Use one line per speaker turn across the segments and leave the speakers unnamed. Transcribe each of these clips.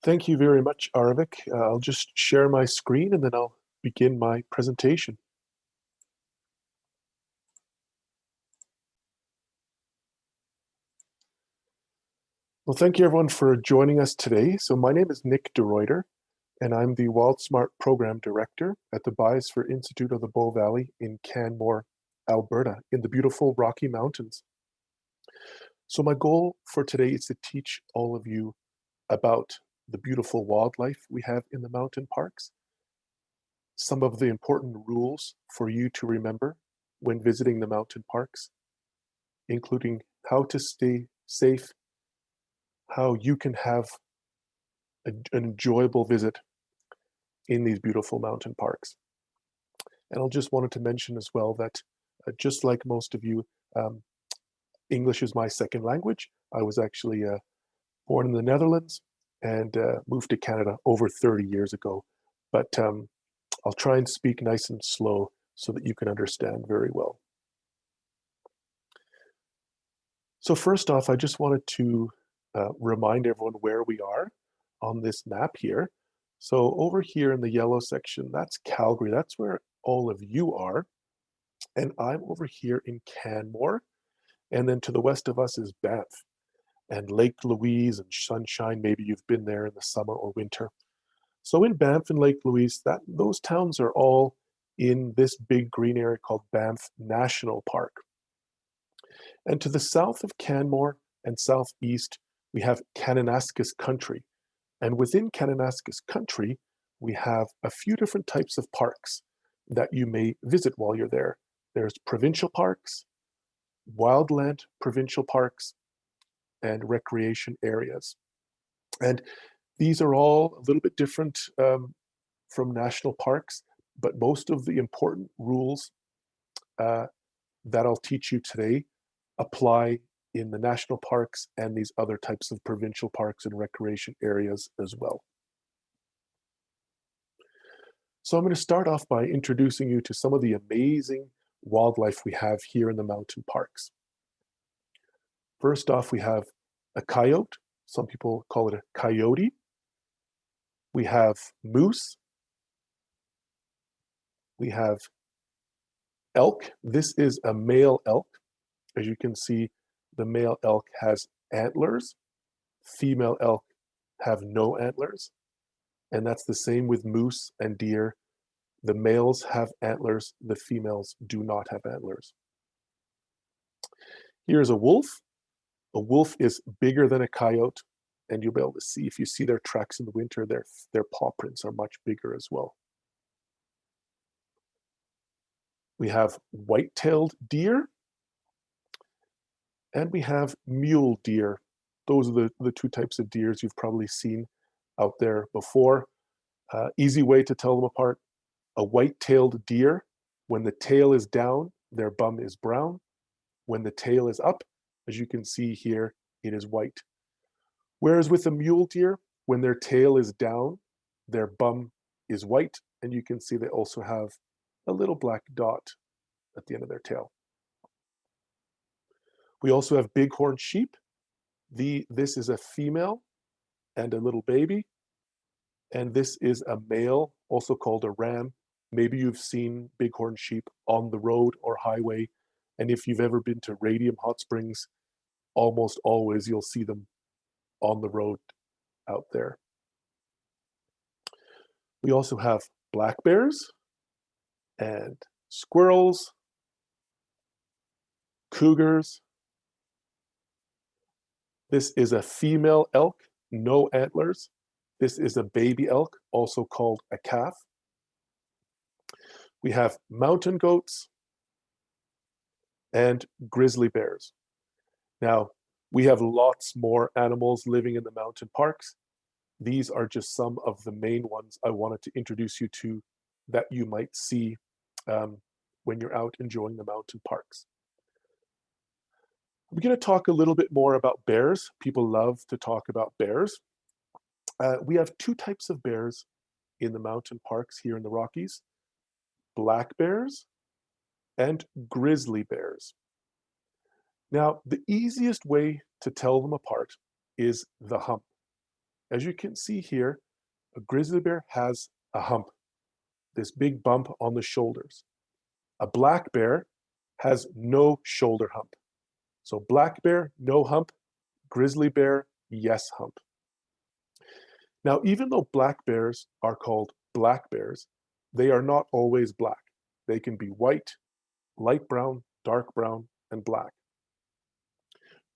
Thank you very much, Arvik. I'll just share my screen and then I'll begin my presentation. Well, thank you everyone for joining us today. So my name is Nick de Ruyter, and I'm the Wildsmart Program Director at the Biosphere Institute of the Bow Valley in Canmore, Alberta, in the beautiful Rocky Mountains. So my goal for today is to teach all of you about the beautiful wildlife we have in the mountain parks, some of the important rules for you to remember when visiting the mountain parks, including how to stay safe, how you can have an enjoyable visit in these beautiful mountain parks. And I just wanted to mention as well that just like most of you, English is my second language. I was actually born in the Netherlands and moved to Canada over 30 years ago. But I'll try and speak nice and slow so that you can understand very well. So first off, I just wanted to remind everyone where we are on this map here. So over here in the yellow section, that's Calgary. That's where all of you are. And I'm over here in Canmore. And then to the west of us is Banff and Lake Louise and Sunshine. Maybe you've been there in the summer or winter. So in Banff and Lake Louise, those towns are all in this big green area called Banff National Park. And to the south of Canmore and southeast, we have Kananaskis Country. And within Kananaskis Country, we have a few different types of parks that you may visit while you're there. There's provincial parks, wildland provincial parks, and recreation areas. And these are all a little bit different from national parks, but most of the important rules that I'll teach you today apply in the national parks and these other types of provincial parks and recreation areas as well. So I'm going to start off by introducing you to some of the amazing wildlife we have here in the mountain parks. First off, we have a coyote. Some people call it a coyote. We have moose. We have elk. This is a male elk. As you can see, the male elk has antlers. Female elk have no antlers. And that's the same with moose and deer. The males have antlers. The females do not have antlers. Here's a wolf. A wolf is bigger than a coyote, and you'll be able to see, if you see their tracks in the winter, their paw prints are much bigger as well. We have white-tailed deer, and we have mule deer. Those are the two types of deers you've probably seen out there before. Easy way to tell them apart: a white-tailed deer, when the tail is down, their bum is brown. When the tail is up, as you can see here, it is white. Whereas with a mule deer, when their tail is down, their bum is white, and you can see they also have a little black dot at the end of their tail. We also have bighorn sheep. This is a female and a little baby, and this is a male, also called a ram. Maybe you've seen bighorn sheep on the road or highway, and if you've ever been to Radium Hot Springs, almost always you'll see them on the road out there. We also have black bears and squirrels, cougars. This is a female elk, no antlers. This is a baby elk, also called a calf. We have mountain goats and grizzly bears. Now, we have lots more animals living in the mountain parks. These are just some of the main ones I wanted to introduce you to that you might see when you're out enjoying the mountain parks. We're going to talk a little bit more about bears. People love to talk about bears. We have two types of bears in the mountain parks here in the Rockies: black bears and grizzly bears. Now, the easiest way to tell them apart is the hump. As you can see here, a grizzly bear has a hump, this big bump on the shoulders. A black bear has no shoulder hump. So black bear, no hump. Grizzly bear, yes hump. Now, even though black bears are called black bears, they are not always black. They can be white, light brown, dark brown, and black.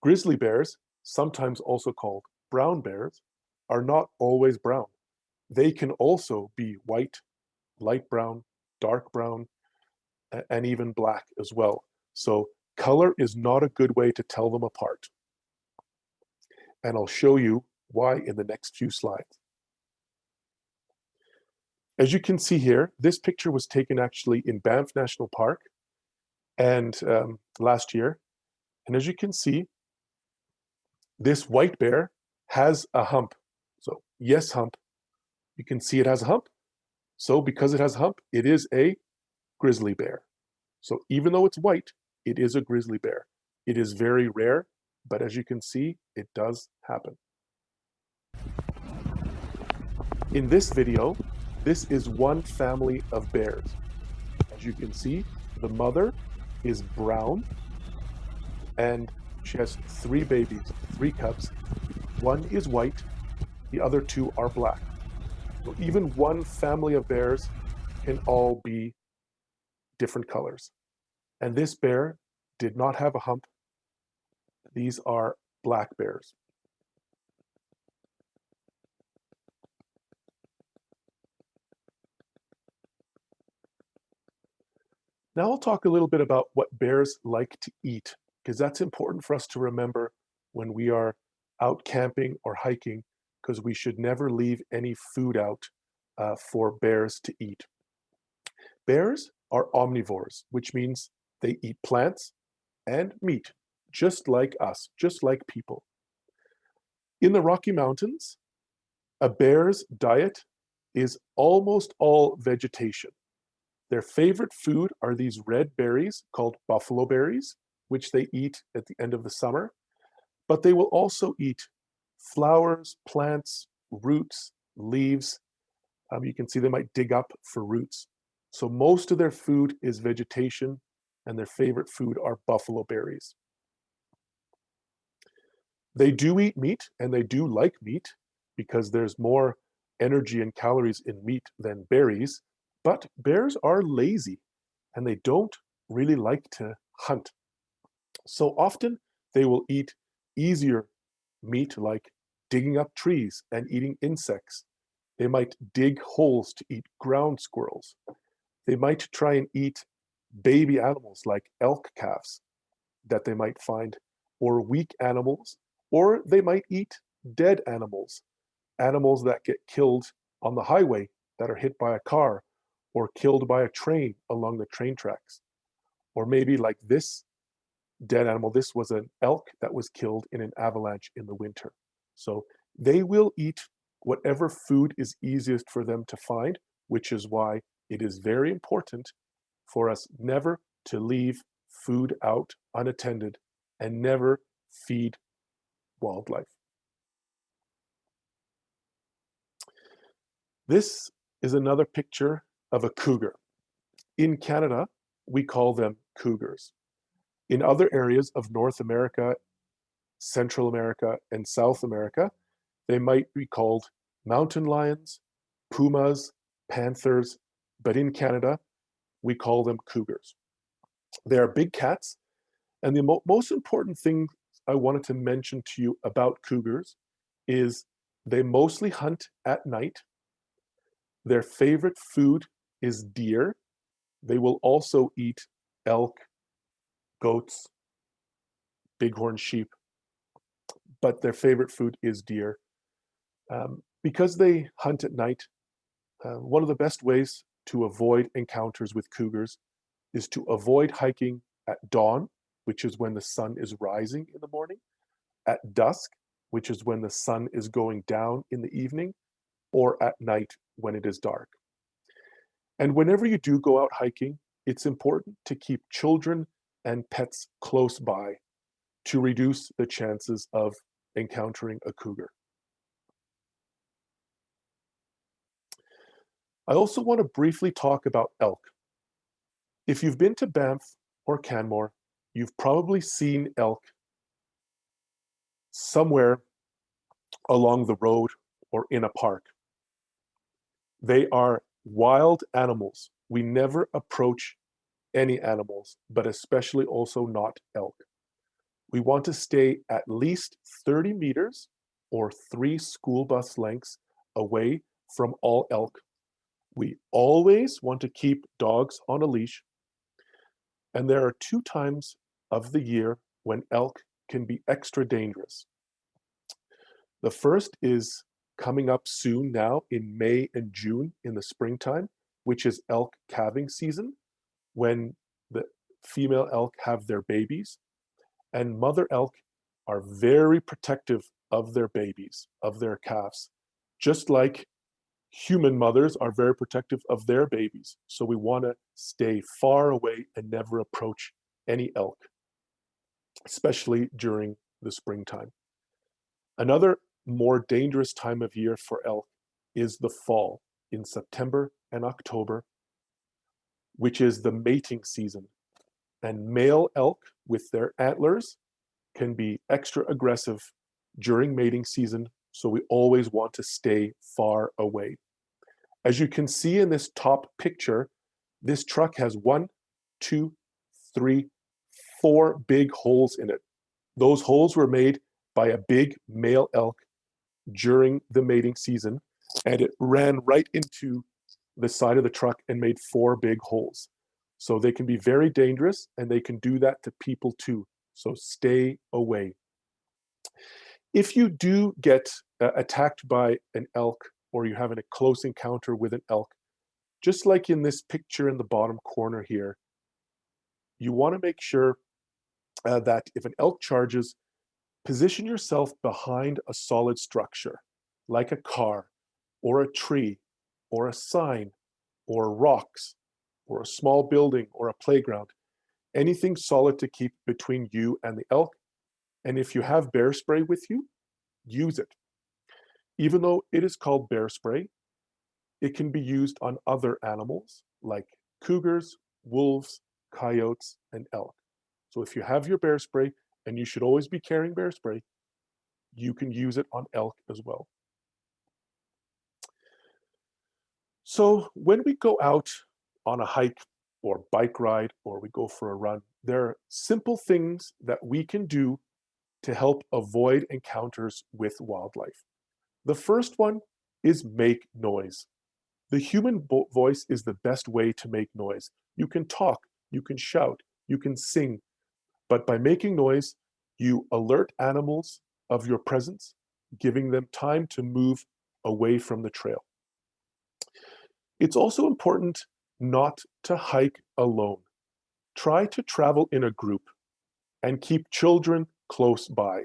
Grizzly bears, sometimes also called brown bears, are not always brown. They can also be white, light brown, dark brown, and even black as well. So color is not a good way to tell them apart. And I'll show you why in the next few slides. As you can see here, this picture was taken actually in Banff National Park and last year. And as you can see, this white bear has a hump. So yes, hump. You can see it has a hump. So because it has a hump, it is a grizzly bear. So even though it's white, it is a grizzly bear. It is very rare, but as you can see, it does happen. In this video, this is one family of bears. As you can see, the mother is brown and she has 3 babies, 3 cubs. One is white, the other 2 are black. So even one family of bears can all be different colors. And this bear did not have a hump. These are black bears. Now I'll talk a little bit about what bears like to eat, because that's important for us to remember when we are out camping or hiking, because we should never leave any food out for bears to eat. Bears are omnivores, which means they eat plants and meat, just like us, just like people. In the Rocky Mountains, a bear's diet is almost all vegetation. Their favorite food are these red berries called buffalo berries, which they eat at the end of the summer. But they will also eat flowers, plants, roots, leaves. You can see they might dig up for roots. So most of their food is vegetation, and their favorite food are buffalo berries. They do eat meat, and they do like meat because there's more energy and calories in meat than berries. But bears are lazy and they don't really like to hunt. So often they will eat easier meat like digging up trees and eating insects. They might dig holes to eat ground squirrels. They might try and eat baby animals like elk calves that they might find, or weak animals, or they might eat dead animals, animals that get killed on the highway that are hit by a car or killed by a train along the train tracks. Or maybe like this dead animal, this was an elk that was killed in an avalanche in the winter. So they will eat whatever food is easiest for them to find, which is why it is very important for us never to leave food out unattended and never feed wildlife. This is another picture of a cougar. In Canada, we call them cougars. In other areas of North America, Central America, and South America, they might be called mountain lions, pumas, panthers, but in Canada, we call them cougars. They are big cats, and the most important thing I wanted to mention to you about cougars is they mostly hunt at night. Their favorite food is deer. They will also eat elk, goats, bighorn sheep, but their favorite food is deer. Because they hunt at night, one of the best ways to avoid encounters with cougars is to avoid hiking at dawn, which is when the sun is rising in the morning, at dusk, which is when the sun is going down in the evening, or at night when it is dark. And whenever you do go out hiking, it's important to keep children and pets close by to reduce the chances of encountering a cougar. I also want to briefly talk about elk. If you've been to Banff or Canmore, you've probably seen elk somewhere along the road or in a park. They are wild animals. We never approach any animals, but especially also not elk. We want to stay at least 30 meters or 3 school bus lengths away from all elk. We always want to keep dogs on a leash. And there are 2 times of the year when elk can be extra dangerous. The first is coming up soon now in May and June in the springtime, which is elk calving season, when the female elk have their babies. And mother elk are very protective of their babies, of their calves, just like human mothers are very protective of their babies. So we want to stay far away and never approach any elk, especially during the springtime. Another more dangerous time of year for elk is the fall, in September and October, which is the mating season. And male elk with their antlers can be extra aggressive during mating season, so we always want to stay far away. As you can see in this top picture, this truck has 1, 2, 3, 4 big holes in it. Those holes were made by a big male elk during the mating season, and it ran right into the side of the truck and made 4 big holes. So they can be very dangerous, and they can do that to people too. So stay away. If you do get attacked by an elk, or you're having a close encounter with an elk, just like in this picture in the bottom corner here, you want to make sure that if an elk charges, position yourself behind a solid structure, like a car, or a tree, or a sign, or rocks, or a small building, or a playground. Anything solid to keep between you and the elk. And if you have bear spray with you, use it. Even though it is called bear spray, it can be used on other animals like cougars, wolves, coyotes, and elk. So if you have your bear spray, and you should always be carrying bear spray, you can use it on elk as well. So when we go out on a hike or bike ride, or we go for a run, there are simple things that we can do to help avoid encounters with wildlife. The first one is make noise. The human voice is the best way to make noise. You can talk, you can shout, you can sing, but by making noise, you alert animals of your presence, giving them time to move away from the trail. It's also important not to hike alone. Try to travel in a group and keep children close by.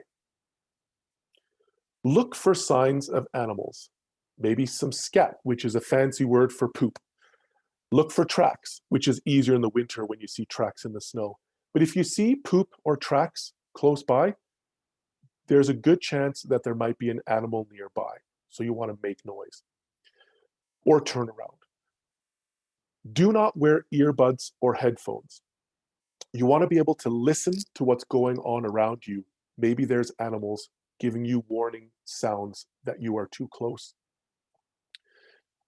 Look for signs of animals, maybe some scat, which is a fancy word for poop. Look for tracks, which is easier in the winter when you see tracks in the snow. But if you see poop or tracks close by, there's a good chance that there might be an animal nearby. So you want to make noise or turn around. Do not wear earbuds or headphones. You want to be able to listen to what's going on around you. Maybe there's animals giving you warning sounds that you are too close.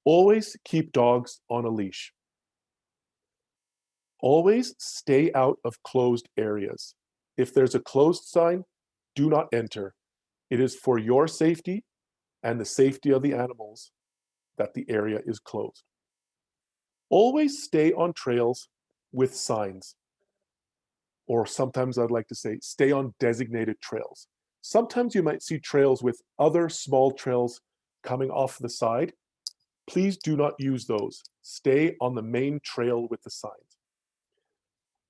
Always keep dogs on a leash. Always stay out of closed areas. If there's a closed sign, do not enter. It is for your safety and the safety of the animals that the area is closed. Always stay on trails with signs. Or sometimes I'd like to say, stay on designated trails. Sometimes you might see trails with other small trails coming off the side. Please do not use those. Stay on the main trail with the signs.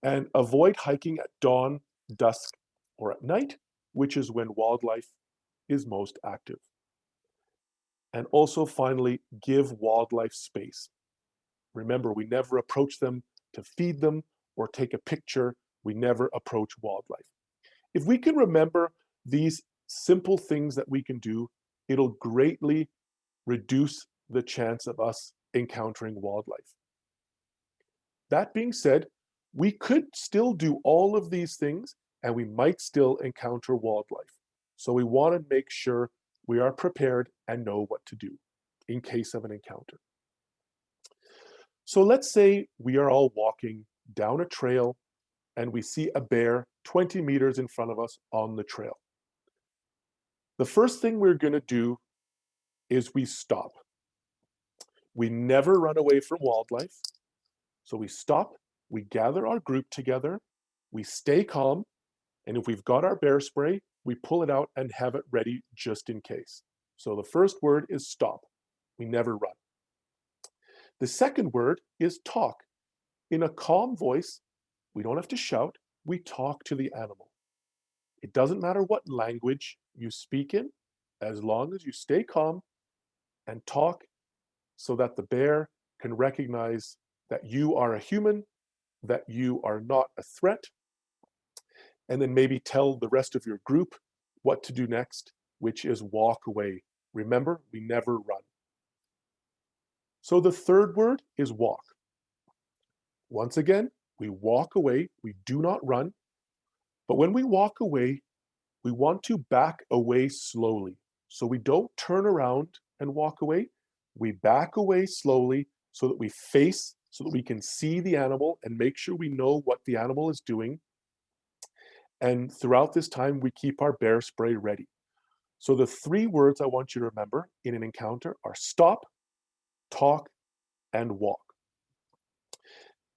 And avoid hiking at dawn, dusk, or at night, which is when wildlife is most active. And also finally, give wildlife space. Remember, we never approach them to feed them or take a picture. We never approach wildlife. If we can remember these simple things that we can do, it'll greatly reduce the chance of us encountering wildlife. That being said, we could still do all of these things and we might still encounter wildlife. So we want to make sure we are prepared and know what to do in case of an encounter. So let's say we are all walking down a trail and we see a bear 20 meters in front of us on the trail. The first thing we're going to do is we stop. We never run away from wildlife. So we stop, we gather our group together, we stay calm, and if we've got our bear spray, we pull it out and have it ready just in case. So the first word is stop. We never run. The second word is talk. In a calm voice, we don't have to shout, we talk to the animal. It doesn't matter what language you speak in, as long as you stay calm and talk so that the bear can recognize that you are a human, that you are not a threat, and then maybe tell the rest of your group what to do next, which is walk away. Remember, we never run. So the third word is walk. Once again, we walk away, we do not run, but when we walk away, we want to back away slowly. So we don't turn around and walk away, we back away slowly so that we face, so that we can see the animal and make sure we know what the animal is doing. And throughout this time, we keep our bear spray ready. So the three words I want you to remember in an encounter are stop, talk, and walk.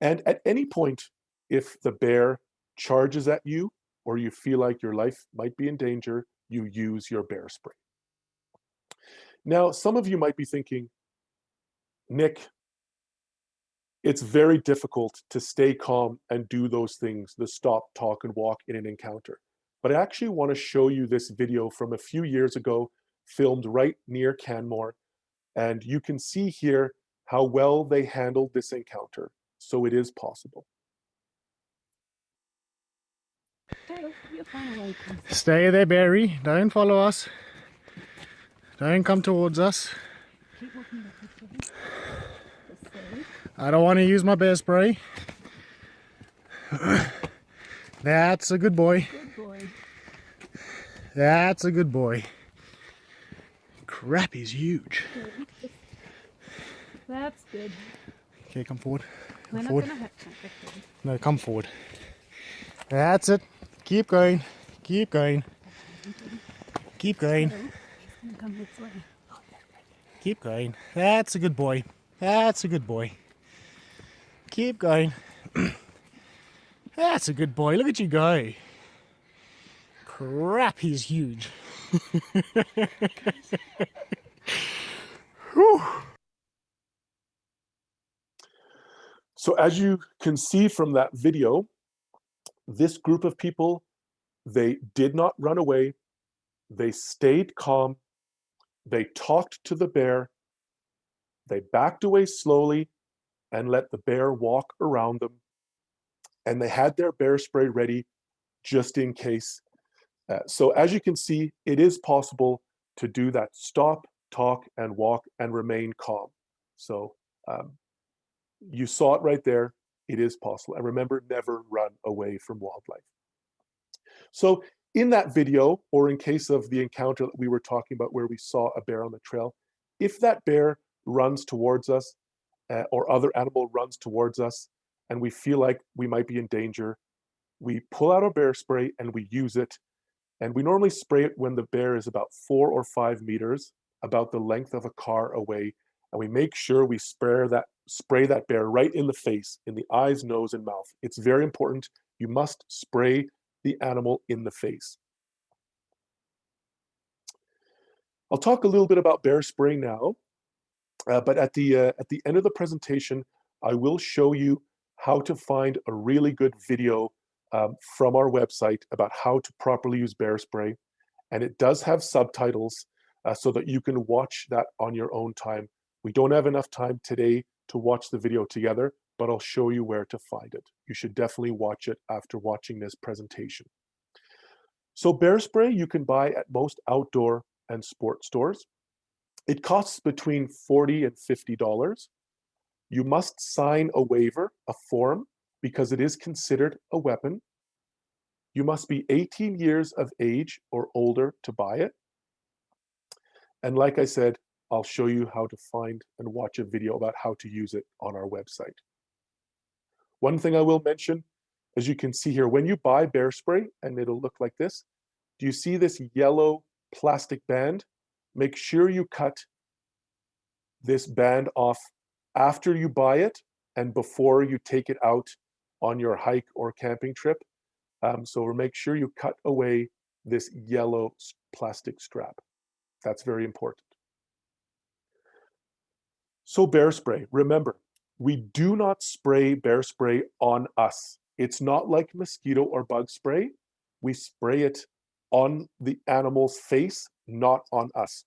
And at any point, if the bear charges at you or you feel like your life might be in danger, you use your bear spray. Now, some of you might be thinking, Nick, it's very difficult to stay calm and do those things, the stop, talk, and walk in an encounter. But I actually want to show you this video from a few years ago, filmed right near Canmore. And you can see here how well they handled this encounter. So it is possible.
Stay there, Barry. Don't follow us. Don't come towards us. I don't want to use my bear spray. That's a good boy.
Good boy.
That's a good boy. Crap, he's huge.
That's good.
Okay, come forward.
We're
Come
not
forward.
gonna hurt him.
No, come forward. That's it. Keep going. Keep going. Keep going.
He's gonna come this way.
Keep going. That's a good boy. That's a good boy. Keep going. That's a good boy. Look at you go. Crap, he's huge.
So as you can see from that video, this group of people, they did not run away. They stayed calm. They talked to the bear. They backed away slowly and let the bear walk around them. And they had their bear spray ready just in case. So as you can see, it is possible to do that stop, talk, and walk and remain calm. So you saw it right there. It is possible. And remember, never run away from wildlife. So in that video, or in case of the encounter that we were talking about where we saw a bear on the trail, if that bear runs towards us or other animal runs towards us and we feel like we might be in danger, we pull out our bear spray and we use it. And we normally spray it when the bear is about 4 or 5 meters, about the length of a car away. And we make sure we spray that bear right in the face, in the eyes, nose, and mouth. It's very important. You must spray the animal in the face. I'll talk a little bit about bear spray now, but at the end of the presentation, I will show you how to find a really good video from our website about how to properly use bear spray. And it does have subtitles so that you can watch that on your own time. We don't have enough time today to watch the video together, but I'll show you where to find it. You should definitely watch it after watching this presentation. So bear spray you can buy at most outdoor and sport stores. It costs between $40 and $50. You must sign a waiver, a form, because it is considered a weapon. You must be 18 years of age or older to buy it. And like I said, I'll show you how to find and watch a video about how to use it on our website. One thing I will mention, as you can see here, when you buy bear spray, and it'll look like this, do you see this yellow plastic band? Make sure you cut this band off after you buy it and before you take it out on your hike or camping trip. So make sure you cut away this yellow plastic strap. That's very important. So bear spray, remember, we do not spray bear spray on us. It's not like mosquito or bug spray. We spray it on the animal's face, not on us.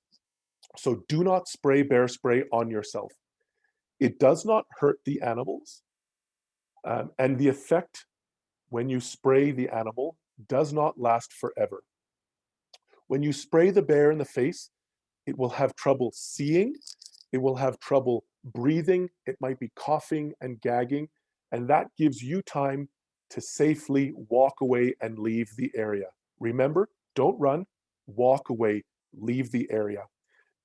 So do not spray bear spray on yourself. It does not hurt the animals. And the effect when you spray the animal does not last forever. When you spray the bear in the face, it will have trouble seeing, it will have trouble breathing, it might be coughing and gagging, and that gives you time to safely walk away and leave the area. Remember, don't run, walk away, leave the area.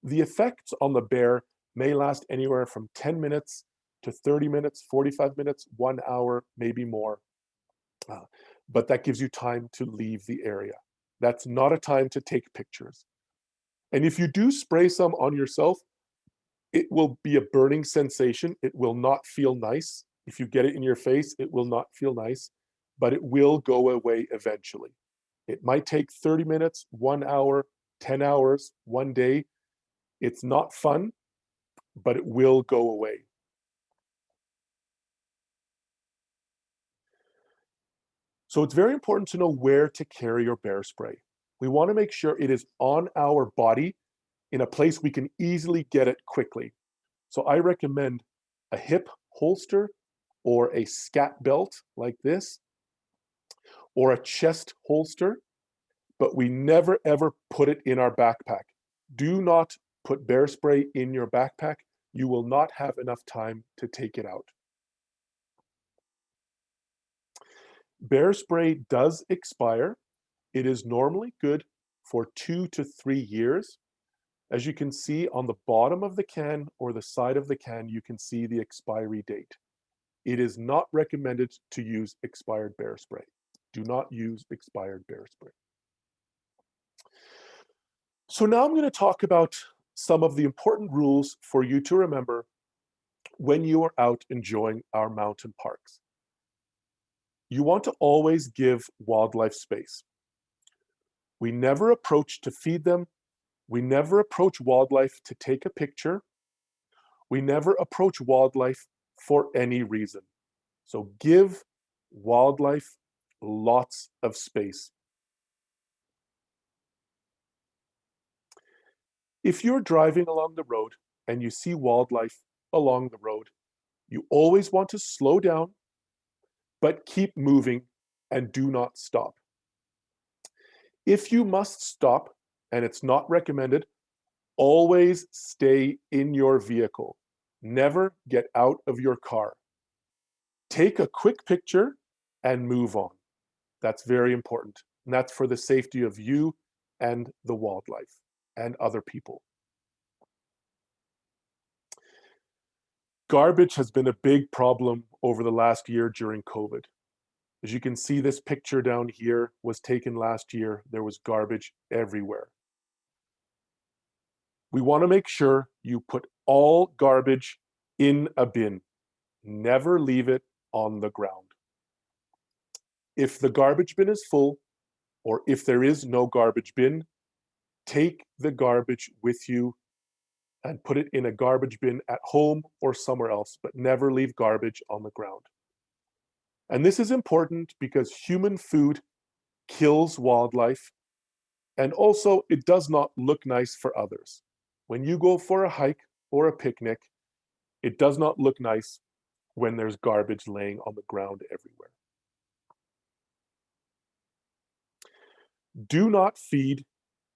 The effects on the bear may last anywhere from 10 minutes to 30 minutes, 45 minutes, 1 hour, maybe more. But that gives you time to leave the area. That's not a time to take pictures. And if you do spray some on yourself, it will be a burning sensation. It will not feel nice. If you get it in your face, it will not feel nice, but it will go away eventually. It might take 30 minutes, 1 hour, 10 hours, 1 day. It's not fun, but it will go away. So it's very important to know where to carry your bear spray. We want to make sure it is on our body in a place we can easily get it quickly. So I recommend a hip holster or a scat belt like this, or a chest holster, but we never ever put it in our backpack. Do not put bear spray in your backpack. You will not have enough time to take it out. Bear spray does expire. It is normally good for 2 to 3 years. As you can see on the bottom of the can or the side of the can, you can see the expiry date. It is not recommended to use expired bear spray. Do not use expired bear spray. So now I'm going to talk about some of the important rules for you to remember when you are out enjoying our mountain parks. You want to always give wildlife space. We never approach to feed them. We never approach wildlife to take a picture. We never approach wildlife for any reason. So give wildlife lots of space. If you're driving along the road and you see wildlife along the road, you always want to slow down, but keep moving and do not stop. If you must stop, and it's not recommended, always stay in your vehicle. Never get out of your car. Take a quick picture and move on. That's very important. And that's for the safety of you and the wildlife and other people. Garbage has been a big problem over the last year during COVID. As you can see, this picture down here was taken last year. There was garbage everywhere. We want to make sure you put all garbage in a bin. Never leave it on the ground. If the garbage bin is full, or if there is no garbage bin, take the garbage with you and put it in a garbage bin at home or somewhere else, but never leave garbage on the ground. And this is important because human food kills wildlife, and also it does not look nice for others. When you go for a hike or a picnic, it does not look nice when there's garbage laying on the ground everywhere. Do not feed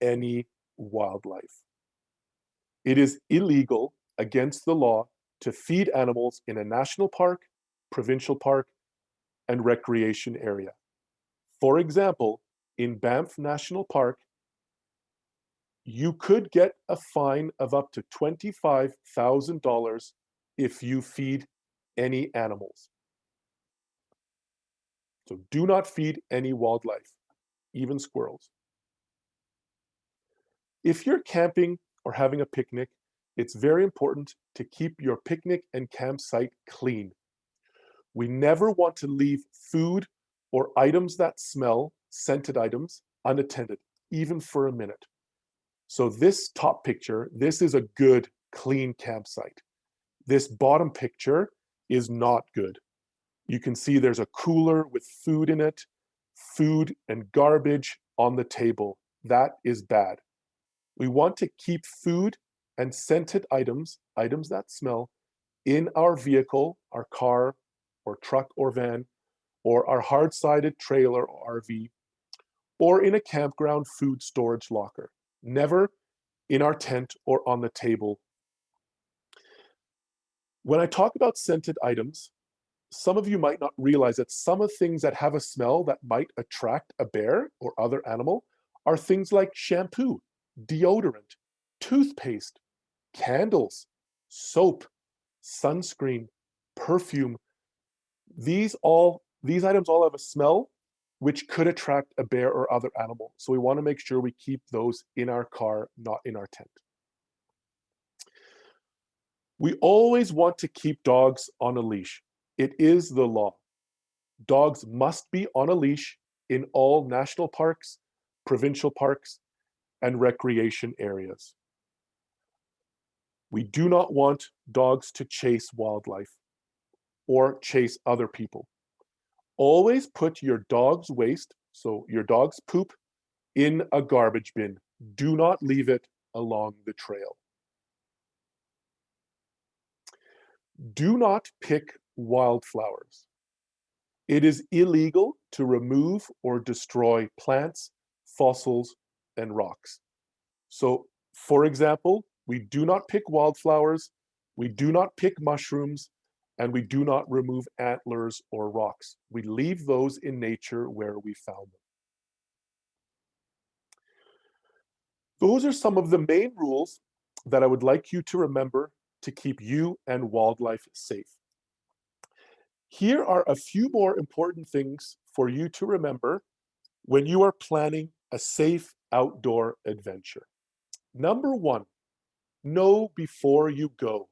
any wildlife. It is illegal against the law to feed animals in a national park, provincial park, and recreation area. For example, in Banff National Park, you could get a fine of up to $25,000 if you feed any animals. So do not feed any wildlife, even squirrels. If you're camping or having a picnic, it's very important to keep your picnic and campsite clean. We never want to leave food or items that smell, scented items, unattended, even for a minute. So this top picture, this is a good, clean campsite. This bottom picture is not good. You can see there's a cooler with food in it, food and garbage on the table. That is bad. We want to keep food and scented items, items that smell, in our vehicle, our car or truck or van, or our hard-sided trailer or RV, or in a campground food storage locker. Never in our tent or on the table. When I talk about scented items, some of you might not realize that some of the things that have a smell that might attract a bear or other animal are things like shampoo, deodorant, toothpaste, candles, soap, sunscreen, perfume. These items all have a smell which could attract a bear or other animal. So we want to make sure we keep those in our car, not in our tent. We always want to keep dogs on a leash. It is the law. Dogs must be on a leash in all national parks, provincial parks, and recreation areas. We do not want dogs to chase wildlife or chase other people. Always put your dog's waste, so your dog's poop, in a garbage bin. Do not leave it along the trail. Do not pick wildflowers. It is illegal to remove or destroy plants, fossils, and rocks. So, for example, we do not pick wildflowers, we do not pick mushrooms, and we do not remove antlers or rocks. We leave those in nature where we found them. Those are some of the main rules that I would like you to remember to keep you and wildlife safe. Here are a few more important things for you to remember when you are planning a safe outdoor adventure. Number one, know before you go.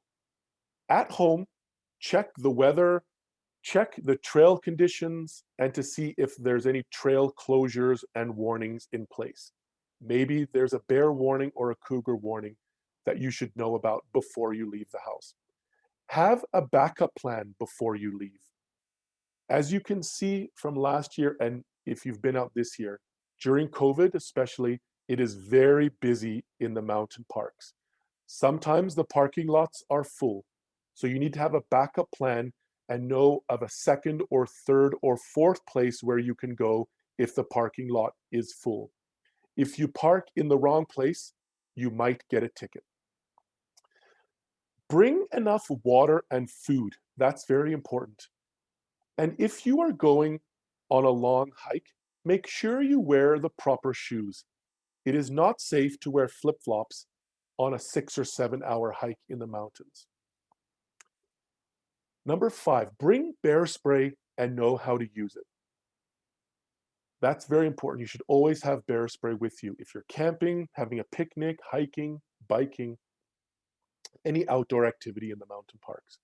At home, check the weather, check the trail conditions, and to see if there's any trail closures and warnings in place. Maybe there's a bear warning or a cougar warning that you should know about before you leave the house. Have a backup plan before you leave. As you can see from last year, and if you've been out this year, during COVID especially, it is very busy in the mountain parks. Sometimes the parking lots are full, so you need to have a backup plan and know of a second or third or fourth place where you can go if the parking lot is full. If you park in the wrong place, you might get a ticket. Bring enough water and food. That's very important. And if you are going on a long hike, make sure you wear the proper shoes. It is not safe to wear flip-flops on a 6 or 7 hour hike in the mountains. Number 5, bring bear spray and know how to use it. That's very important. You should always have bear spray with you. If you're camping, having a picnic, hiking, biking, any outdoor activity in the mountain parks.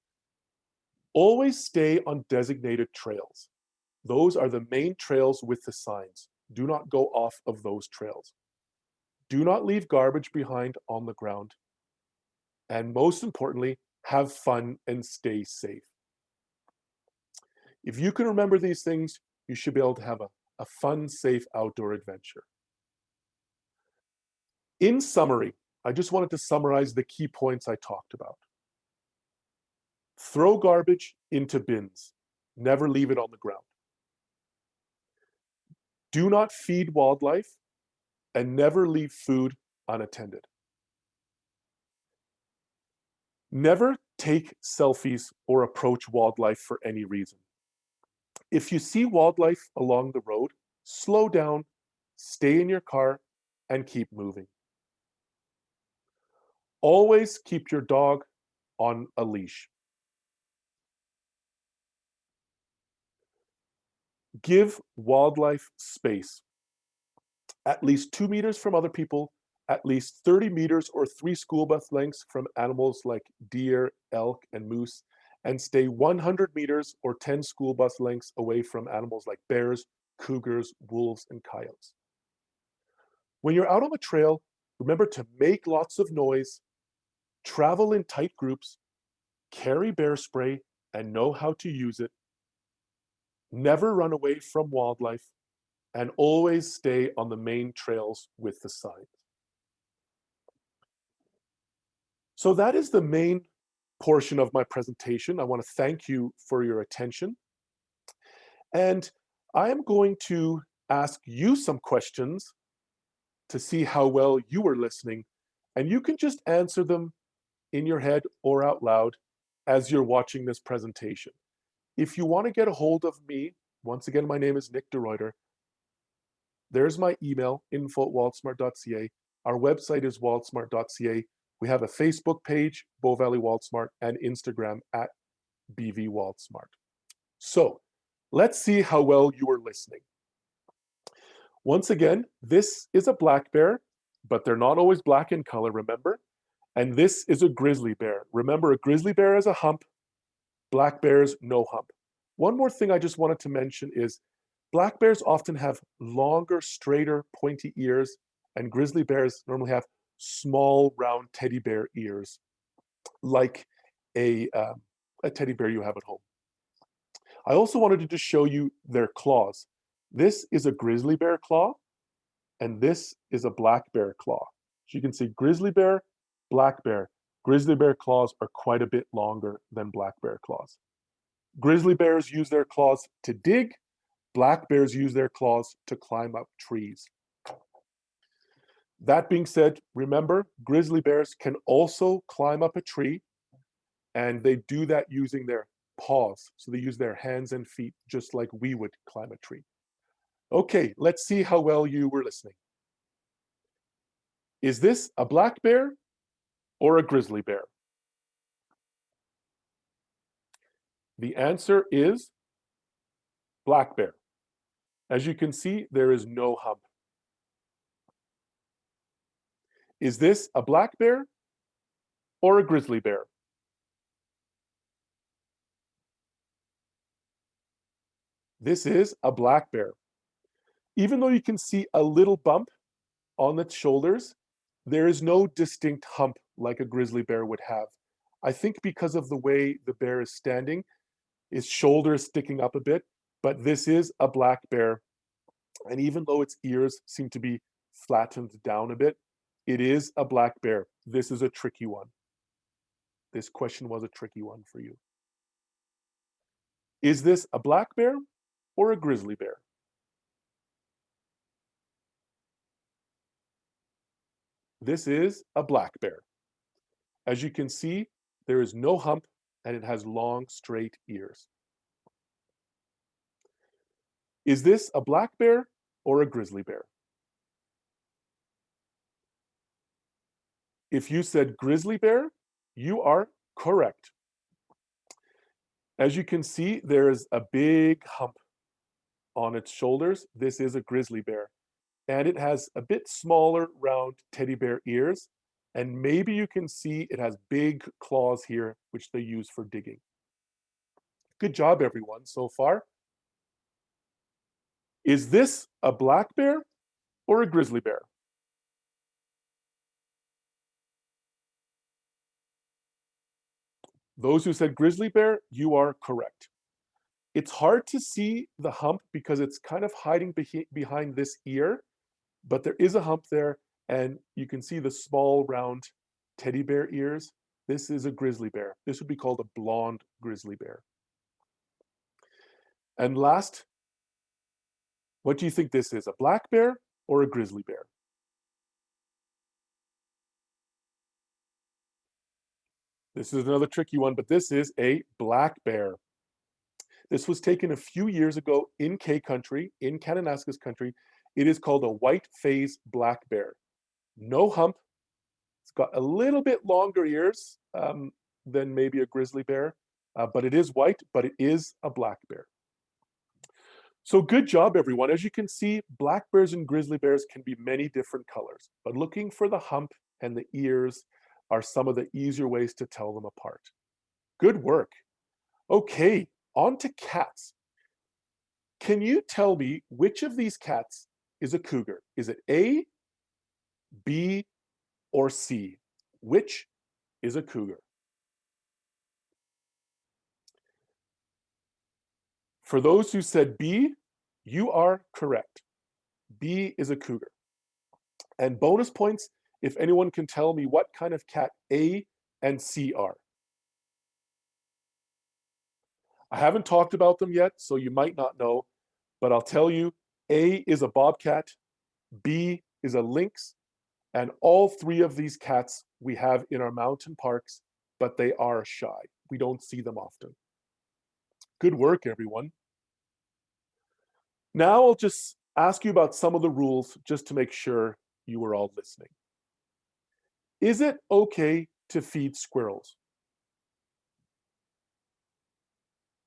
Always stay on designated trails. Those are the main trails with the signs. Do not go off of those trails. Do not leave garbage behind on the ground. And most importantly, have fun and stay safe. If you can remember these things, you should be able to have a fun, safe outdoor adventure. In summary, I just wanted to summarize the key points I talked about. Throw garbage into bins. Never leave it on the ground. Do not feed wildlife and never leave food unattended. Never take selfies or approach wildlife for any reason. If you see wildlife along the road, slow down, stay in your car, and keep moving. Always keep your dog on a leash. Give wildlife space. At least 2 meters from other people, at least 30 meters or 3 school bus lengths from animals like deer, elk, and moose, and stay 100 meters or 10 school bus lengths away from animals like bears, cougars, wolves, and coyotes. When you're out on the trail, remember to make lots of noise, travel in tight groups, carry bear spray, and know how to use it. Never run away from wildlife, and always stay on the main trails with the signs. So that is the main portion of my presentation. I want to thank you for your attention. And I am going to ask you some questions to see how well you were listening. And you can just answer them in your head or out loud as you're watching this presentation. If you want to get a hold of me, once again, my name is Nick de Ruyter. There's my email, info@wildsmart.ca. Our website is wildsmart.ca. We have a Facebook page, Bow Valley Wildsmart, and Instagram @BVWildsmart. So let's see how well you were listening. Once again, this is a black bear, but they're not always black in color, remember? And this is a grizzly bear. Remember, a grizzly bear has a hump, black bears, no hump. One more thing I just wanted to mention is black bears often have longer, straighter, pointy ears, and grizzly bears normally have small, round teddy bear ears, like a teddy bear you have at home. I also wanted to just show you their claws. This is a grizzly bear claw, and this is a black bear claw. So you can see grizzly bear, black bear. Grizzly bear claws are quite a bit longer than black bear claws. Grizzly bears use their claws to dig. Black bears use their claws to climb up trees. That being said, remember, grizzly bears can also climb up a tree, and they do that using their paws. So they use their hands and feet, just like we would climb a tree. Okay, let's see how well you were listening. Is this a black bear or a grizzly bear? The answer is black bear. As you can see, there is no hump. Is this a black bear or a grizzly bear? This is a black bear. Even though you can see a little bump on its shoulders, there is no distinct hump like a grizzly bear would have. I think because of the way the bear is standing, its shoulder is sticking up a bit, but this is a black bear. And even though its ears seem to be flattened down a bit, it is a black bear. This is a tricky one. This question was a tricky one for you. Is this a black bear or a grizzly bear? This is a black bear. As you can see, there is no hump and it has long, straight ears. Is this a black bear or a grizzly bear? If you said grizzly bear, you are correct. As you can see, there is a big hump on its shoulders. This is a grizzly bear. And it has a bit smaller, round teddy bear ears. And maybe you can see it has big claws here, which they use for digging. Good job, everyone, so far. Is this a black bear or a grizzly bear? Those who said grizzly bear, you are correct. It's hard to see the hump because it's kind of hiding behind this ear, but there is a hump there, and you can see the small, round teddy bear ears. This is a grizzly bear. This would be called a blonde grizzly bear. And last, what do you think this is, a black bear or a grizzly bear? This is another tricky one, but this is a black bear. This was taken a few years ago in K country, in Kananaskis country. It is called a white phase black bear. No hump. It's got a little bit longer ears than maybe a grizzly bear, but it is white, but it is a black bear. So good job, everyone. As you can see, black bears and grizzly bears can be many different colors, but looking for the hump and the ears are some of the easier ways to tell them apart. Good work. Okay, on to cats. Can you tell me which of these cats is a cougar? Is it A, B, or C? Which is a cougar? For those who said B, you are correct. B is a cougar. And bonus points if anyone can tell me what kind of cat A and C are. I haven't talked about them yet, so you might not know, but I'll tell you, A is a bobcat, B is a lynx, and all three of these cats we have in our mountain parks, but they are shy. We don't see them often. Good work, everyone. Now I'll just ask you about some of the rules just to make sure you were all listening. Is it okay to feed squirrels?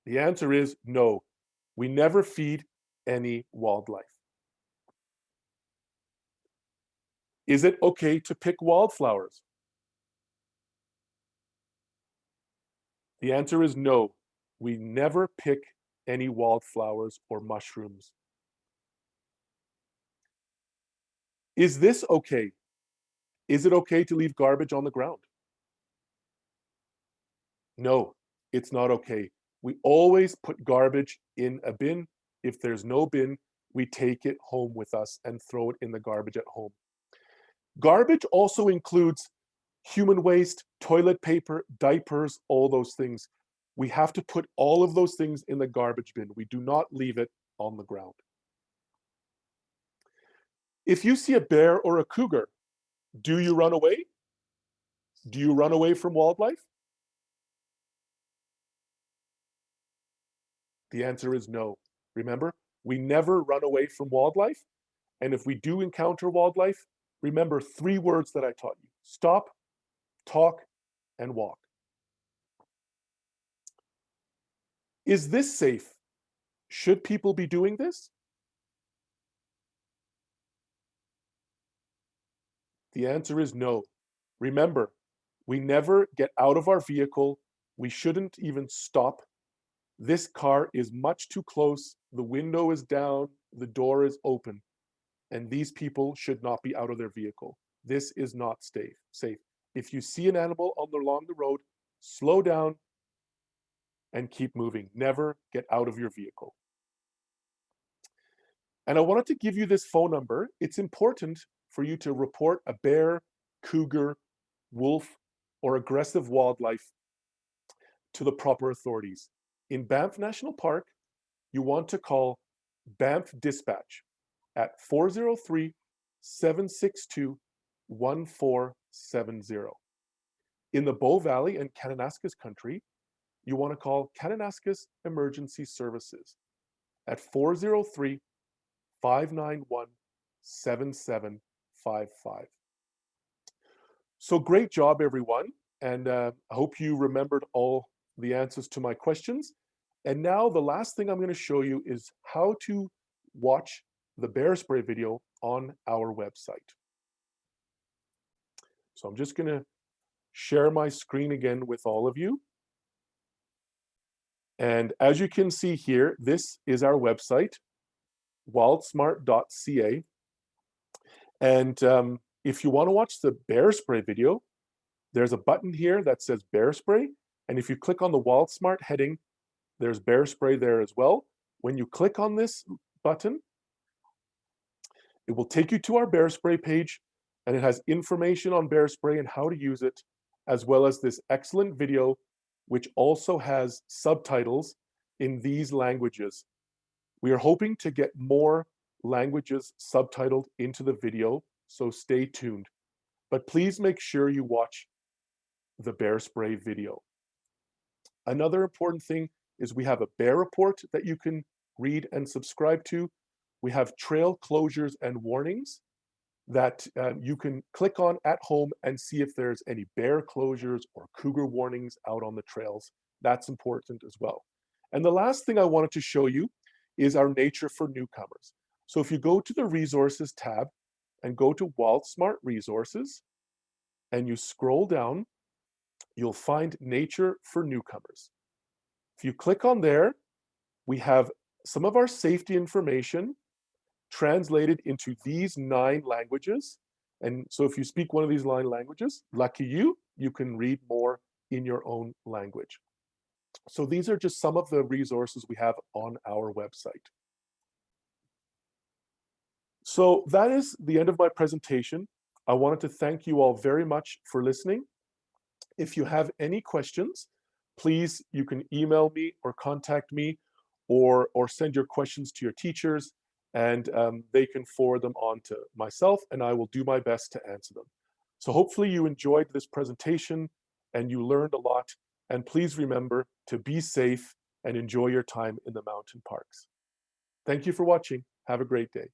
The answer is no. We never feed any wildlife. Is it okay to pick wildflowers? The answer is no. We never pick any wildflowers or mushrooms. Is this okay? Is it okay to leave garbage on the ground? No, it's not okay. We always put garbage in a bin. If there's no bin, we take it home with us and throw it in the garbage at home. Garbage also includes human waste, toilet paper, diapers, all those things. We have to put all of those things in the garbage bin. We do not leave it on the ground. If you see a bear or a cougar, do you run away? Do you run away from wildlife? The answer is no. Remember, we never run away from wildlife. And if we do encounter wildlife, remember 3 words that I taught you. Stop, talk, and walk. Is this safe? Should people be doing this? The answer is no. Remember, we never get out of our vehicle. We shouldn't even stop. This car is much too close. The window is down. The door is open. And these people should not be out of their vehicle. This is not safe. If you see an animal along the road, slow down and keep moving. Never get out of your vehicle. And I wanted to give you this phone number. It's important for you to report a bear, cougar, wolf, or aggressive wildlife to the proper authorities. In Banff National Park, you want to call Banff Dispatch at 403-762-1470. In the Bow Valley and Kananaskis country, you want to call Kananaskis Emergency Services at 403-591-7755. So great job, everyone. And I hope you remembered all the answers to my questions. And now the last thing I'm going to show you is how to watch the bear spray video on our website. So I'm just going to share my screen again with all of you. And as you can see here, this is our website, wildsmart.ca. And if you want to watch the bear spray video, there's a button here that says bear spray. And if you click on the Wildsmart heading, there's bear spray there as well. When you click on this button, it will take you to our bear spray page, and it has information on bear spray and how to use it, as well as this excellent video, which also has subtitles in these languages. We are hoping to get more languages subtitled into the video, so stay tuned. But please make sure you watch the bear spray video. Another important thing is we have a bear report that you can read and subscribe to. We have trail closures and warnings that you can click on at home and see if there's any bear closures or cougar warnings out on the trails. That's important as well. And the last thing I wanted to show you is our Nature for Newcomers. So if you go to the Resources tab and go to Wildsmart Resources and you scroll down, you'll find Nature for Newcomers. If you click on there, we have some of our safety information translated into these 9 languages. And so if you speak one of these 9 languages, lucky you, you can read more in your own language. So these are just some of the resources we have on our website. So that is the end of my presentation. I wanted to thank you all very much for listening. If you have any questions, please, you can email me or contact me or send your questions to your teachers, and they can forward them on to myself, and I will do my best to answer them. So hopefully you enjoyed this presentation and you learned a lot, and please remember to be safe and enjoy your time in the mountain parks. Thank you for watching. Have a great day.